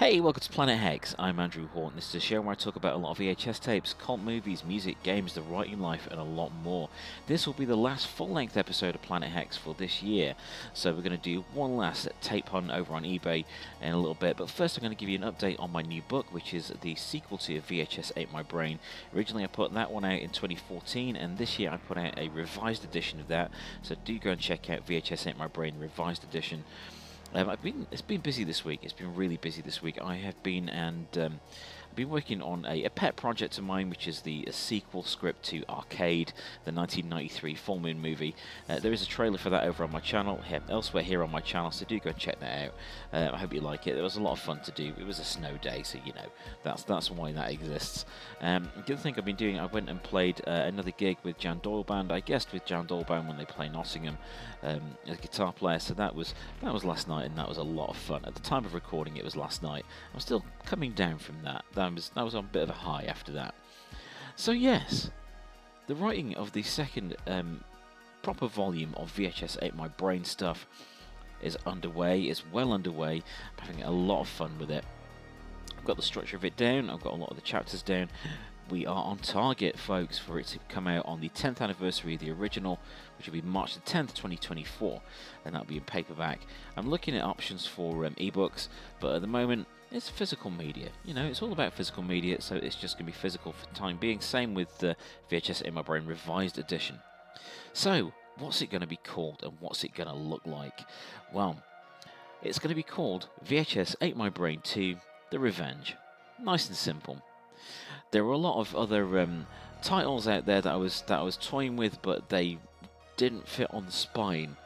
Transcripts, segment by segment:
Hey, welcome to Planet Hex. I'm Andrew Horton. This is a show where I talk about a lot of VHS tapes, cult movies, music, games, the writing life, and a lot more. This will be the last full-length episode of Planet Hex for this year, so we're going to do one last tape hunt over on eBay in a little bit. But first, I'm going to give you an update on my new book, which is the sequel to VHS Ate My Brain. Originally, I put that one out in 2014, and this year I put out a revised edition of that. So do go and check out VHS Ate My Brain revised edition. It's been busy this week. It's been really busy this week. I have been I've been working on a pet project of mine, which is the sequel script to Arcade, the 1993 full moon movie. There is a trailer for that over on my channel, elsewhere here on my channel, so do go and check that out. I hope you like it. It was a lot of fun to do. It was a snow day, so you know that's why that exists. The other thing I've been doing, I went and played another gig with Jan Doyle Band. I guessed with Jan Doyle Band when they play Nottingham as a guitar player. So that was last night, and that was a lot of fun. At the time of recording, it was last night. I'm still coming down from that. That was on a bit of a high after that. So yes, the writing of the second proper volume of VHS Ate My Brain stuff is underway. Is well underway. I'm having a lot of fun with it. I've got the structure of it down. I've got a lot of the chapters down. We are on target, folks, for it to come out on the 10th anniversary of the original, which will be March the 10th, 2024, and that'll be in paperback. I'm looking at options for ebooks, but at the moment, it's physical media. You know, it's all about physical media, so it's just going to be physical for the time being. Same with the VHS Ate My Brain revised edition. So, what's it going to be called, and what's it going to look like? Well, it's going to be called VHS Ate My Brain 2: The Revenge. Nice and simple. There were a lot of other titles out there that I was toying with, but they didn't fit on the spine.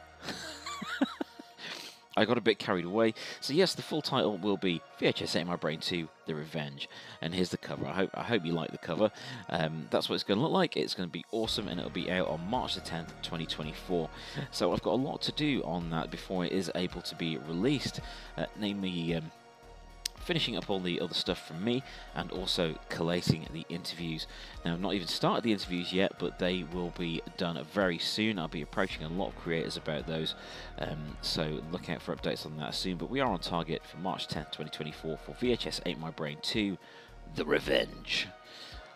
I got a bit carried away. So yes, the full title will be VHS Ate My Brain 2: The Revenge. And here's the cover. I hope you like the cover. That's what it's going to look like. It's going to be awesome, and it'll be out on March the 10th, 2024. So I've got a lot to do on that before it is able to be released. Namely, finishing up all the other stuff from me, and also collating the interviews. Now, I've not even started the interviews yet, but they will be done very soon. I'll be approaching a lot of creators about those, so look out for updates on that soon. But we are on target for March 10th, 2024 for VHS Ate My Brain 2: The Revenge.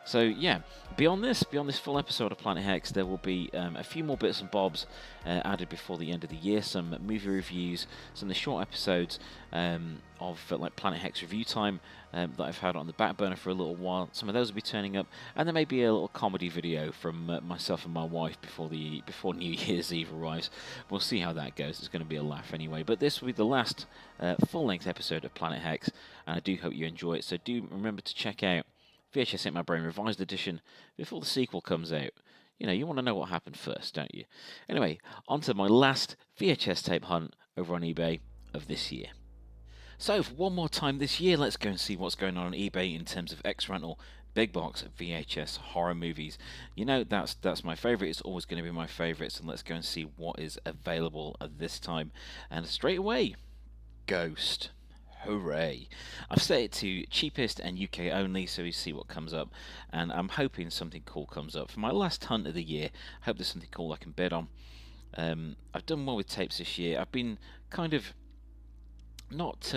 So yeah, beyond this full episode of Planet Hex, there will be a few more bits and bobs added before the end of the year. Some movie reviews, some of the short episodes of like Planet Hex Review Time that I've had on the back burner for a little while. Some of those will be turning up, and there may be a little comedy video from myself and my wife before New Year's Eve arrives. We'll see how that goes. It's going to be a laugh anyway. But this will be the last full-length episode of Planet Hex, and I do hope you enjoy it. So do remember to check out VHS Ate My Brain revised edition before the sequel comes out. You know, you want to know what happened first, don't you? Anyway, on to my last VHS tape hunt over on eBay of this year. So, for one more time this year, let's go and see what's going on eBay in terms of X-Rental big box VHS horror movies. You know, that's my favourite. It's always going to be my favourite, so let's go and see what is available at this time. And straight away, Ghost. Hooray! I've set it to cheapest and UK only, so you see what comes up, and I'm hoping something cool comes up. For my last hunt of the year, I hope there's something cool I can bid on. I've done well with tapes this year. I've been kind of not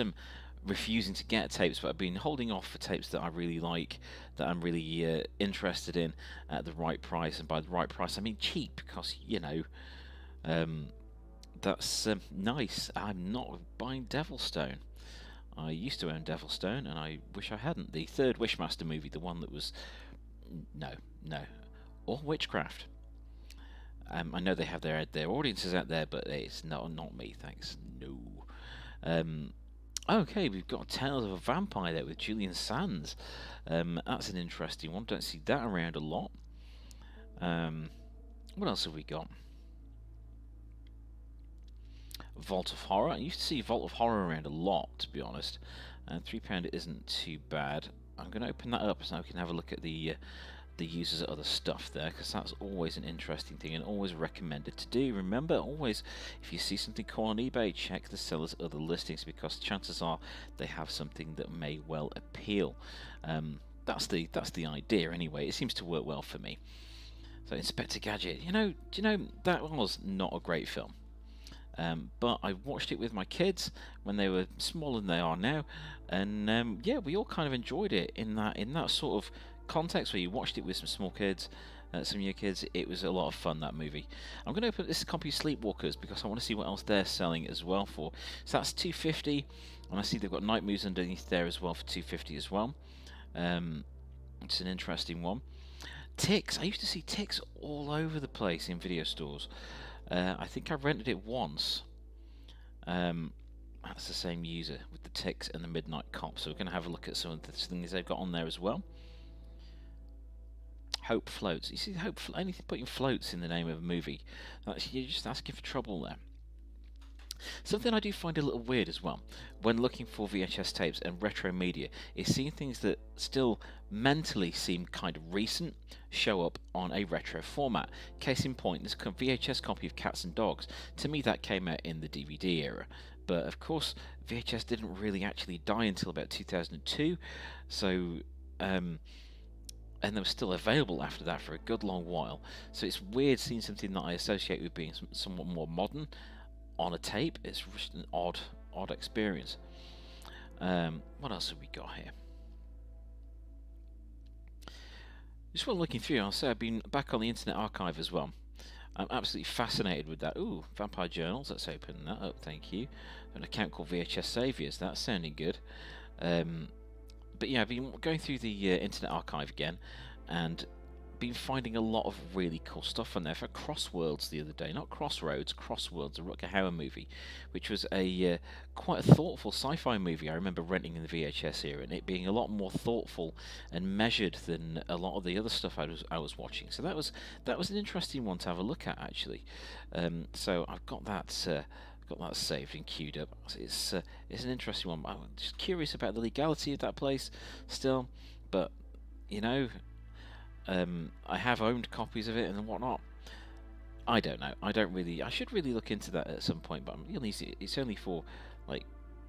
refusing to get tapes, but I've been holding off for tapes that I really like, that I'm really interested in at the right price. And by the right price, I mean cheap, because, you know, that's nice. I'm not buying Devilstone. I used to own Devilstone, and I wish I hadn't. The third Wishmaster movie, the one that was... No. Or Witchcraft. I know they have their audiences out there, but it's not me, thanks. No. Okay, we've got Tales of a Vampire there with Julian Sands. That's an interesting one. Don't see that around a lot. What else have we got? Vault of Horror. I used to see Vault of Horror around a lot, to be honest. £3 isn't too bad. I'm going to open that up so I can have a look at the users of other stuff there, because that's always an interesting thing and always recommended to do. Remember, always, if you see something cool on eBay, check the seller's other listings, because chances are they have something that may well appeal. That's the idea anyway. It seems to work well for me. So Inspector Gadget, do you know that was not a great film. But I watched it with my kids when they were smaller than they are now, and yeah, we all kind of enjoyed it in that sort of context where you watched it with some small kids, some new kids. It was a lot of fun, that movie. I'm going to open this copy of Sleepwalkers because I want to see what else they're selling as well for. So that's $2.50, and I see they've got Night Moves underneath there as well for $2.50 as well. It's an interesting one. Ticks. I used to see Ticks all over the place in video stores. I think I rented it once. That's the same user with the Ticks and the Midnight Cop. So we're going to have a look at some of the things they've got on there as well. Hope floats. You see, hope. Anything putting floats in the name of a movie, you're just asking for trouble there. Something I do find a little weird as well when looking for VHS tapes and retro media is seeing things that still mentally seem kind of recent show up on a retro format. Case in point, this VHS copy of Cats and Dogs. To me, that came out in the DVD era. But of course, VHS didn't really actually die until about 2002. So, and they were still available after that for a good long while. So it's weird seeing something that I associate with being somewhat more modern on a tape. It's just an odd experience. What else have we got here? Just while looking through, I'll say I've been back on the Internet Archive as well. I'm absolutely fascinated with that. Ooh, Vampire Journals. Let's open that up. Thank you. An account called VHS Saviors. That's sounding good. But yeah, I've been going through the Internet Archive again, and been finding a lot of really cool stuff on there. For Crossworlds the other day, not Crossroads, Crossworlds, a Rutger Hauer movie, which was a quite a thoughtful sci-fi movie. I remember renting in the VHS era, and it being a lot more thoughtful and measured than a lot of the other stuff I was watching. So that was an interesting one to have a look at, actually. So I've got that saved and queued up. It's an interesting one. I'm just curious about the legality of that place still, but you know. I have owned copies of it and whatnot. I don't know. I should really look into that at some point. But it's only for like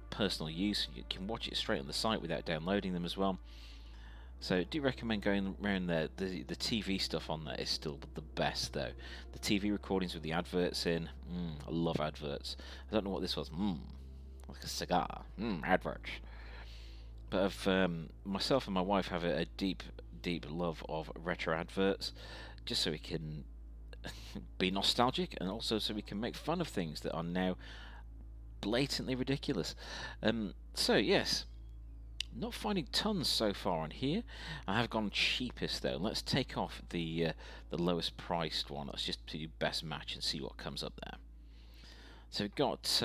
personal use. You can watch it straight on the site without downloading them as well. So I do recommend going around there. The TV stuff on there is still the best though. The TV recordings with the adverts in. I love adverts. I don't know what this was. Like a cigar. Adverts. But myself and my wife have a deep love of retro adverts, just so we can be nostalgic and also so we can make fun of things that are now blatantly ridiculous. So yes, not finding tons so far on here. I have gone cheapest though. Let's take off the lowest priced one. Let's just do best match and see what comes up there. So we've got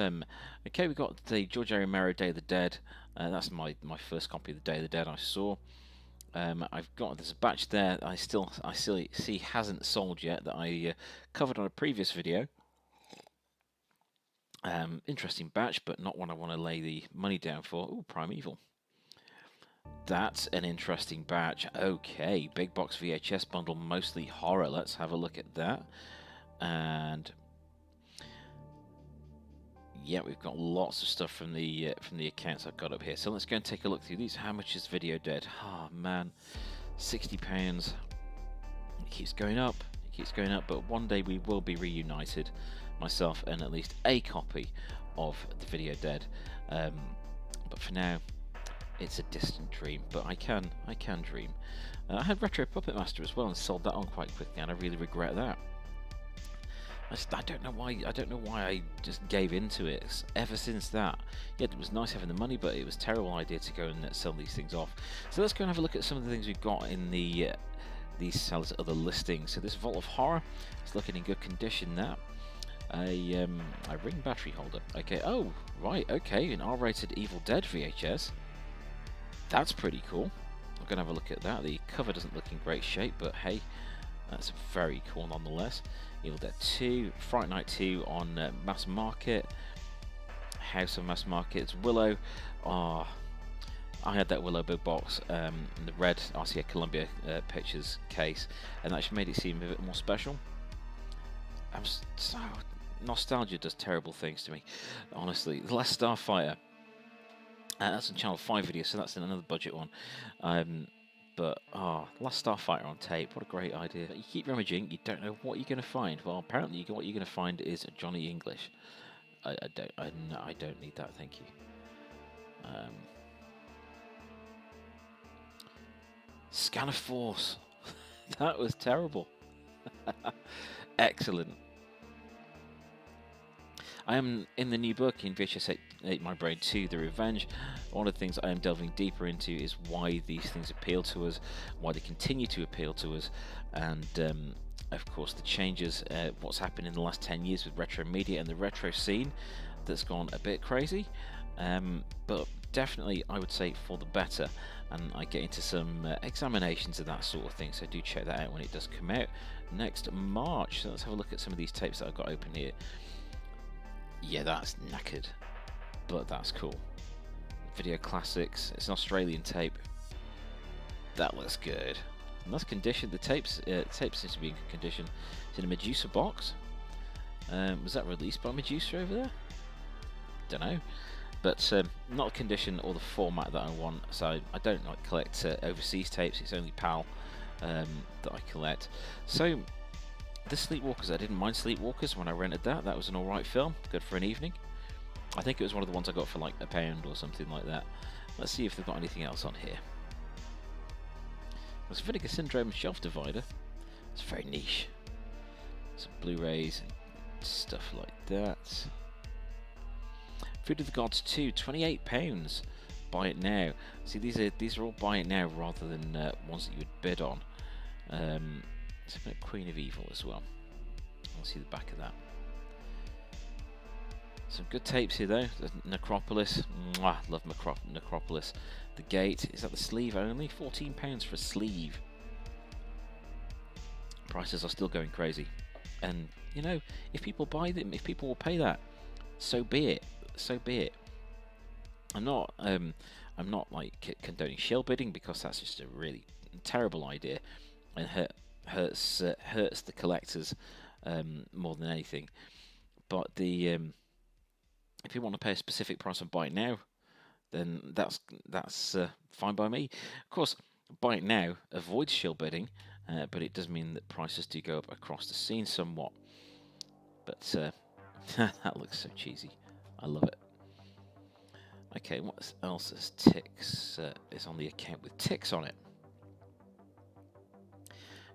we've got the George A. Romero Day of the Dead. That's my first copy of the Day of the Dead I saw. There's a batch there that I still see hasn't sold yet that I covered on a previous video. Interesting batch, but not one I want to lay the money down for. Ooh, Primeval. That's an interesting batch. Okay, big box VHS bundle, mostly horror. Let's have a look at that. And yeah, we've got lots of stuff from the accounts I've got up here. So let's go and take a look through these. How much is Video Dead? Oh man, £60. It keeps going up. It keeps going up. But one day we will be reunited, myself and at least a copy of the Video Dead. But for now, it's a distant dream. But I can dream. I had Retro Puppet Master as well and sold that on quite quickly, and I really regret that. I don't know why I just gave into it. Ever since that, yeah, it was nice having the money, but it was a terrible idea to go and sell these things off. So let's go and have a look at some of the things we've got in these sellers' other listings. So this Vault of Horror is looking in good condition. That a ring battery holder. Okay. Oh right. Okay. An R-rated Evil Dead VHS. That's pretty cool. I'm gonna have a look at that. The cover doesn't look in great shape, but hey, that's very cool nonetheless. Evil Dead 2, Fright Night 2 on Mass Market, House of Mass Markets, Willow. I had that Willow big box in the red RCA Columbia Pictures case, and that actually made it seem a bit more special. Nostalgia does terrible things to me, honestly. The Last Starfighter. That's on Channel 5 video, so that's another budget one. But, Last Starfighter on tape, what a great idea. You keep rummaging, you don't know what you're going to find. Well, apparently what you're going to find is Johnny English. no, I don't need that, thank you. Scanner Force. That was terrible. Excellent. I am in the new book, in VHS 8 My Brain 2, The Revenge. One of the things I am delving deeper into is why these things appeal to us, why they continue to appeal to us, and of course the changes, what's happened in the last 10 years with retro media and the retro scene that's gone a bit crazy, but definitely I would say for the better, and I get into some examinations of that sort of thing, so do check that out when it does come out next March. So let's have a look at some of these tapes that I've got open here. Yeah, that's knackered, but that's cool. Video Classics, it's an Australian tape. That looks good. Nice condition. The tapes seems to be in good condition. It's in a Medusa box. Was that released by Medusa over there? Don't know. But not the condition or the format that I want. So I don't like collect overseas tapes. It's only PAL that I collect. So the Sleepwalkers, I didn't mind Sleepwalkers when I rented that. That was an alright film, good for an evening. I think it was one of the ones I got for like £1 or something like that. Let's see if they've got anything else on here. There's Vinegar Syndrome Shelf Divider. It's very niche. Some Blu-rays and stuff like that. Food of the Gods 2, £28. Buy it now. See, these are all buy it now rather than ones that you would bid on. It's a bit of Queen of Evil as well. I'll see the back of that. Some good tapes here though. The Necropolis. Mwah, love Necropolis. The Gate. Is that the sleeve only? £14 for a sleeve. Prices are still going crazy. And you know, if people buy them, if people will pay that, so be it. So be it. I'm not like condoning shell bidding, because that's just a really terrible idea and hurts the collectors more than anything. But the if you want to pay a specific price on buy it now, then that's fine by me. Of course, buy it now avoids shill bidding, but it does mean that prices do go up across the scene somewhat. But that looks so cheesy. I love it. Okay, what else is ticks? Is on the account with ticks on it.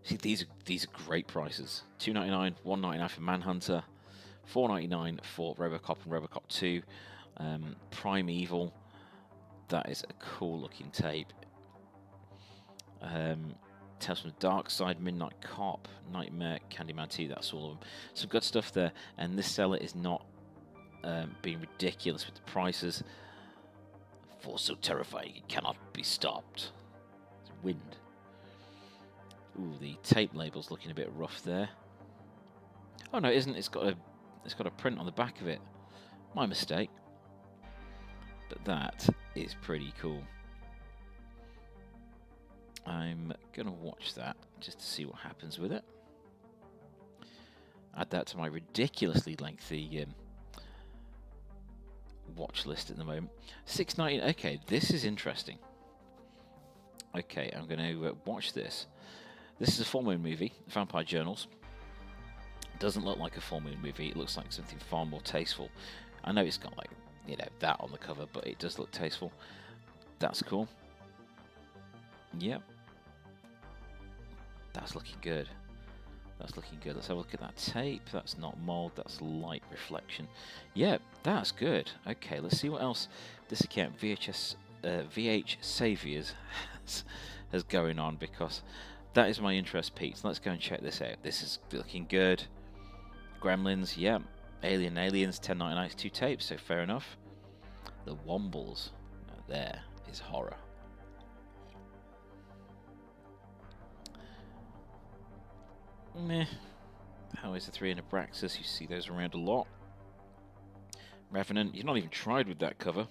See, these are great prices. $2.99, $1.99 for Manhunter, $4.99 for RoboCop and RoboCop 2. Prime Evil, that is a cool looking tape. Tales from the Dark Side, Midnight Cop, Nightmare, Candyman 2, that's all of them. Some good stuff there, and this seller is not being ridiculous with the prices. Force so terrifying it cannot be stopped. It's wind. Ooh, the tape label's looking a bit rough there. Oh no, it isn't. It's got a print on the back of it. My mistake. But that is pretty cool. I'm gonna watch that just to see what happens with it. Add that to my ridiculously lengthy watch list at the moment. $6.99. Okay, this is interesting. Okay, I'm going to watch this. This is a full moon movie, Vampire Journals. Doesn't look like a full moon movie. It looks like something far more tasteful. I know it's got like, you know, that on the cover, but it does look tasteful. That's cool. Yep. That's looking good. That's looking good. Let's have a look at that tape. That's not mold, that's light reflection. Yeah, that's good. Okay, let's see what else this account, VH Saviors, has going on, because that is my interest piqued. Let's go and check this out. This is looking good. Gremlins, yeah. Aliens, $10.99, 2 tapes, so fair enough. The Wombles, now there is horror. Meh. How is the 3 in Abraxas? You see those around a lot. Revenant, you've not even tried with that cover.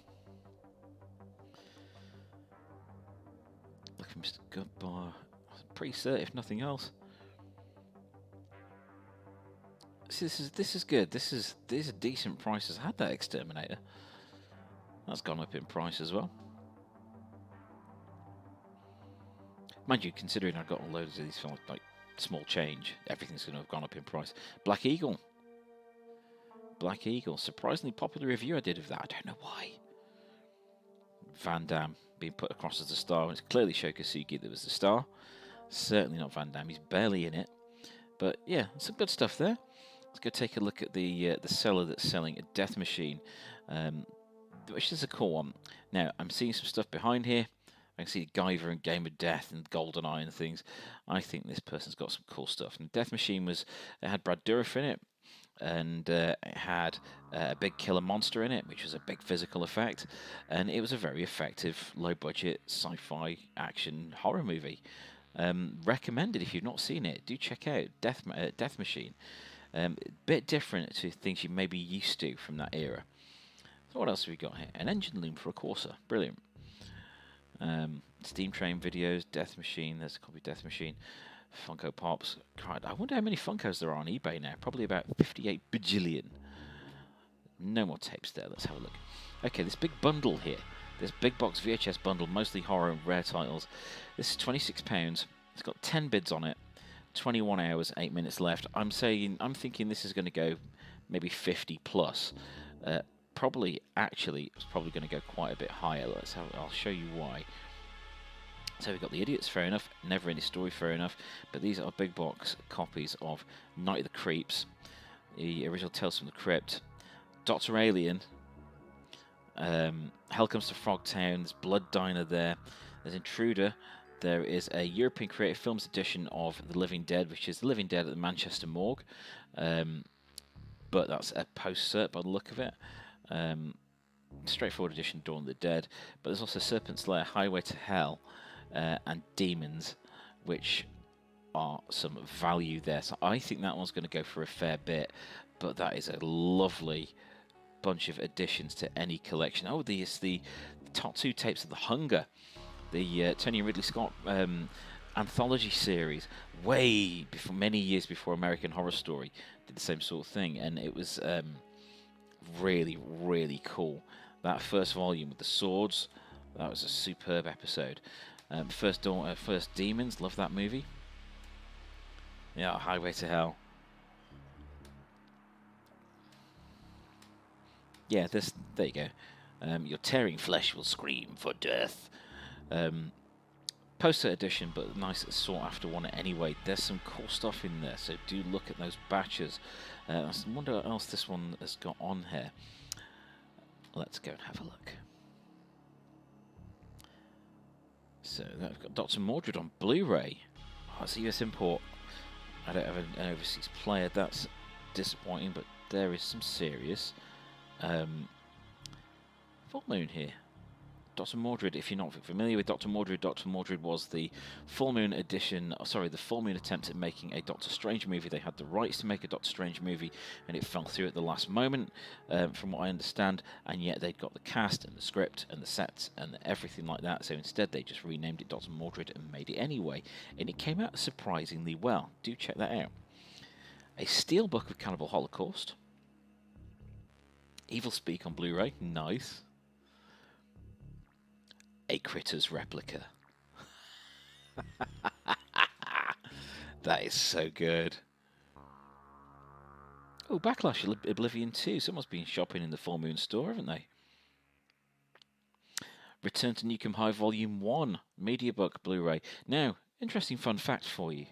Look at Mr. Goodbar. Pretty cert, if nothing else. See, this is good. These are decent prices. I had that Exterminator. That's gone up in price as well. Mind you, considering I got loads of these for like small change, everything's going to have gone up in price. Black Eagle, Black Eagle. Surprisingly popular review I did of that. I don't know why. Van Damme being put across as the star, and it's clearly Sho Kosugi that was the star. Certainly not Van Damme. He's barely in it. But yeah, some good stuff there. Let's go take a look at the seller that's selling a Death Machine, which is a cool one. Now, I'm seeing some stuff behind here. I can see Guyver and Game of Death and GoldenEye and things. I think this person's got some cool stuff. And Death Machine it had Brad Dourif in it, and it had a big killer monster in it, which was a big physical effect, and it was a very effective, low-budget sci-fi action horror movie. Recommended if you've not seen it. Do check out Death Machine. A bit different to things you may be used to from that era. So what else have we got here? An engine loom for a Corsa. Brilliant. Steam Train videos, Death Machine. There's a copy of Death Machine. Funko Pops. God, I wonder how many Funkos there are on eBay now. Probably about 58 bajillion. No more tapes there. Let's have a look. Okay, this big bundle here. This big box VHS bundle, mostly horror and rare titles. This is £26. It's got 10 bids on it. 21 hours, 8 minutes left. I'm thinking this is going to go maybe 50 plus. Actually, it's probably going to go quite a bit higher. I'll show you why. So we've got The Idiots, fair enough. Never Ending Story, fair enough. But these are big box copies of Night of the Creeps, the original Tales from the Crypt, Dr. Alien, Hell Comes to Frogtown, there's Blood Diner there, there's Intruder, there is a European Creative Films edition of The Living Dead, which is The Living Dead at the Manchester Morgue, but that's a post-cert by the look of it. Straightforward edition, Dawn of the Dead, but there's also Serpent's Lair, Highway to Hell, and Demons, which are some value there. So I think that one's going to go for a fair bit, but that is a lovely bunch of additions to any collection. Oh, there's the top 2 tapes of The Hunger, the Tony and Ridley Scott anthology series, way before, many years before American Horror Story did the same sort of thing, and it was really, really cool. That first volume with the swords, that was a superb episode. First Demons, love that movie. Yeah, Highway to Hell. Yeah, there you go. Your tearing flesh will scream for death. Poster edition, but nice sought after one anyway. There's some cool stuff in there, so do look at those batches. I wonder what else this one has got on here. Let's go and have a look. So I've got Dr. Mordred on Blu-ray. Oh, that's a US import. I don't have an overseas player. That's disappointing, but there is some serious full moon here. Dr. Mordred, if you're not familiar with Dr. Mordred was the full moon edition, the full moon attempt at making a Doctor Strange movie. They had the rights to make a Doctor Strange movie, and it fell through at the last moment, from what I understand, and yet they'd got the cast and the script and the sets and everything like that, so instead they just renamed it Dr. Mordred and made it anyway, and it came out surprisingly well. Do check that out. A Steelbook of Cannibal Holocaust. Evil Speak on Blu-ray, nice. A Critters replica. That is so good. Oh, Backlash Oblivion 2. Someone's been shopping in the Full Moon store, haven't they? Return to Nukem High Volume 1. Mediabook Blu-ray. Now, interesting fun fact for you.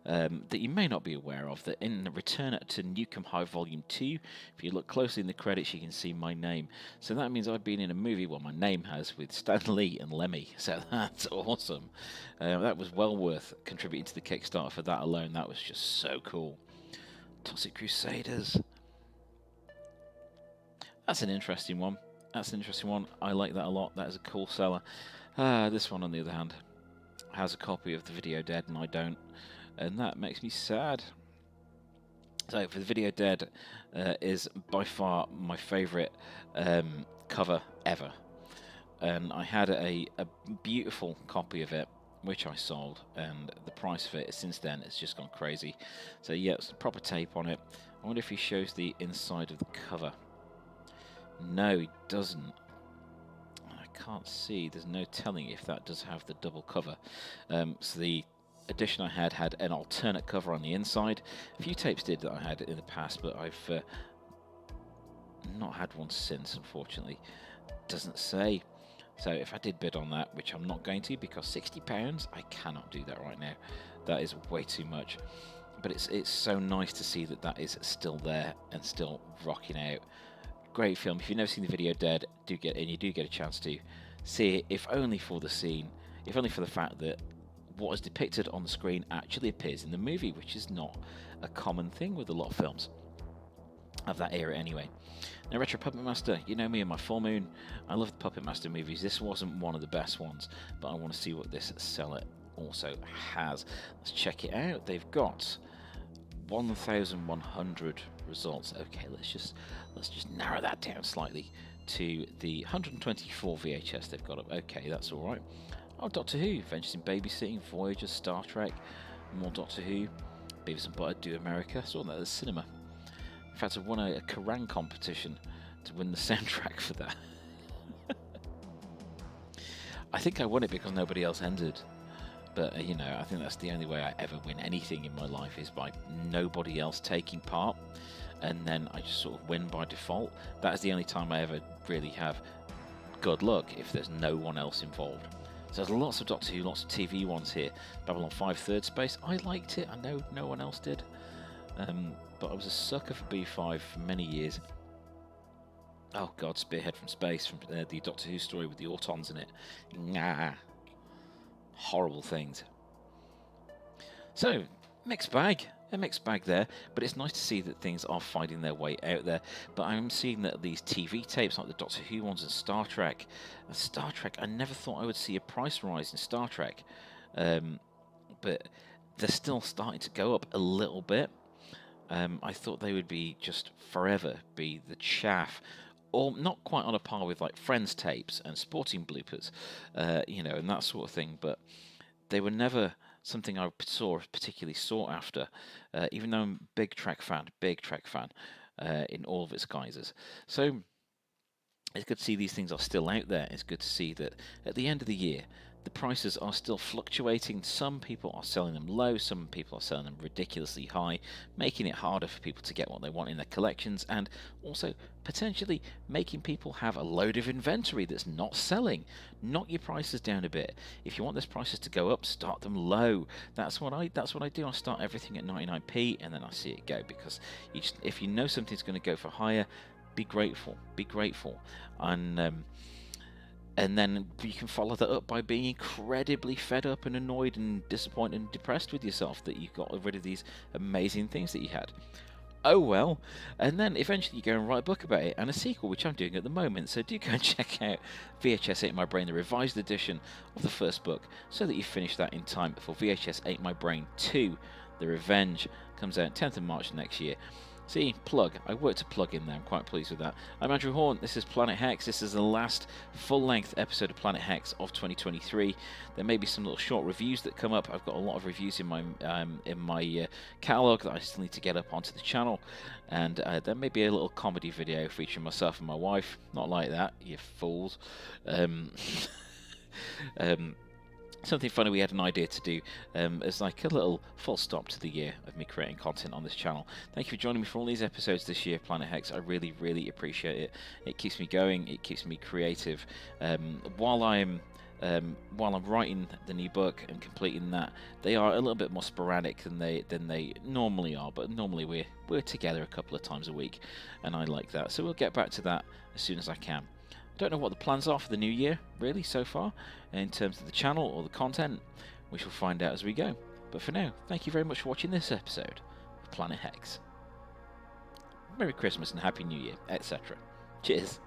That you may not be aware of, that in the Return to Nukem High Volume 2, if you look closely in the credits, you can see my name. So that means I've been in a movie, well, my name has, with Stan Lee and Lemmy. So that's awesome. That was well worth contributing to the Kickstarter for that alone. That was just so cool. Toxic Crusaders. That's an interesting one. I like that a lot. That is a cool seller. This one, on the other hand, has a copy of The Video Dead, and I don't. And that makes me sad. So for The Video Dead is by far my favourite cover ever. And I had a beautiful copy of it, which I sold, and the price of it since then has just gone crazy. So yeah, it's a proper tape on it. I wonder if he shows the inside of the cover. No, he doesn't. I can't see. There's no telling if that does have the double cover. So the edition I had an alternate cover on the inside. A few tapes did that I had in the past, but I've not had one since, unfortunately. Doesn't say. So if I did bid on that, which I'm not going to, because £60, I cannot do that right now. That is way too much. But it's so nice to see that that is still there and still rocking out. Great film. If you've never seen the video, Dead, you do get a chance to see it, if only for the scene, if only for the fact that what is depicted on the screen actually appears in the movie, which is not a common thing with a lot of films of that era anyway. Now, Retro Puppet Master, you know me and my full moon. I love the Puppet Master movies. This wasn't one of the best ones, but I want to see what this seller also has. Let's check it out. They've got 1,100 results. Okay, let's just narrow that down slightly to the 124 VHS they've got up. Okay, that's all right. Oh, Doctor Who, Adventures in Babysitting, Voyager, Star Trek, more Doctor Who, Beavis and Butthead Do America. Saw that at the cinema. In fact, I won a Kerrang competition to win the soundtrack for that. I think I won it because nobody else entered. But, you know, I think that's the only way I ever win anything in my life, is by nobody else taking part. And then I just sort of win by default. That is the only time I ever really have good luck, if there's no one else involved. So there's lots of Doctor Who, lots of TV ones here. Babylon 5 Third Space, I liked it. I know no one else did. But I was a sucker for B5 for many years. Oh God, Spearhead from Space, from the Doctor Who story with the Autons in it. Nah. Horrible things. So, mixed bag. A mixed bag there, but it's nice to see that things are finding their way out there. But I'm seeing that these TV tapes, like the Doctor Who ones and Star Trek, I never thought I would see a price rise in Star Trek, but they're still starting to go up a little bit. I thought they would be just forever be the chaff, or not quite on a par with like Friends tapes and sporting bloopers, you know, and that sort of thing. But they were never something I saw particularly sought after, even though I'm a big Trek fan, in all of its guises. So it's good to see these things are still out there. It's good to see that at the end of the year, the prices are still fluctuating. Some people are selling them low, some people are selling them ridiculously high, making it harder for people to get what they want in their collections, and also potentially making people have a load of inventory that's not selling. Knock your prices down a bit. If you want those prices to go up, start them low. That's what I do. I start everything at 99p and then I see it go, because if you know something's going to go for higher, be grateful, and then you can follow that up by being incredibly fed up and annoyed and disappointed and depressed with yourself that you got rid of these amazing things that you had. Oh well. And then eventually you go and write a book about it, and a sequel, which I'm doing at the moment. So do go and check out VHS Ate My Brain, the revised edition of the first book, so that you finish that in time for VHS Ate My Brain 2, The Revenge. Comes out 10th of March next year. See, plug. I worked a plug in there. I'm quite pleased with that. I'm Andrew Horn. This is Planet Hex. This is the last full-length episode of Planet Hex of 2023. There may be some little short reviews that come up. I've got a lot of reviews in my catalogue that I still need to get up onto the channel. And there may be a little comedy video featuring myself and my wife. Not like that, you fools. Something funny we had an idea to do as like a little full stop to the year of me creating content on this channel. Thank you for joining me for all these episodes this year, Planet Hex. I really, really appreciate it. It keeps me going. It keeps me creative. While I'm writing the new book and completing that, they are a little bit more sporadic than they normally are. But normally we're together a couple of times a week, and I like that. So we'll get back to that as soon as I can. Don't know what the plans are for the new year, really, so far, in terms of the channel or the content. We shall find out as we go. But for now, thank you very much for watching this episode of Planet Hex. Merry Christmas and Happy New Year, etc. Cheers.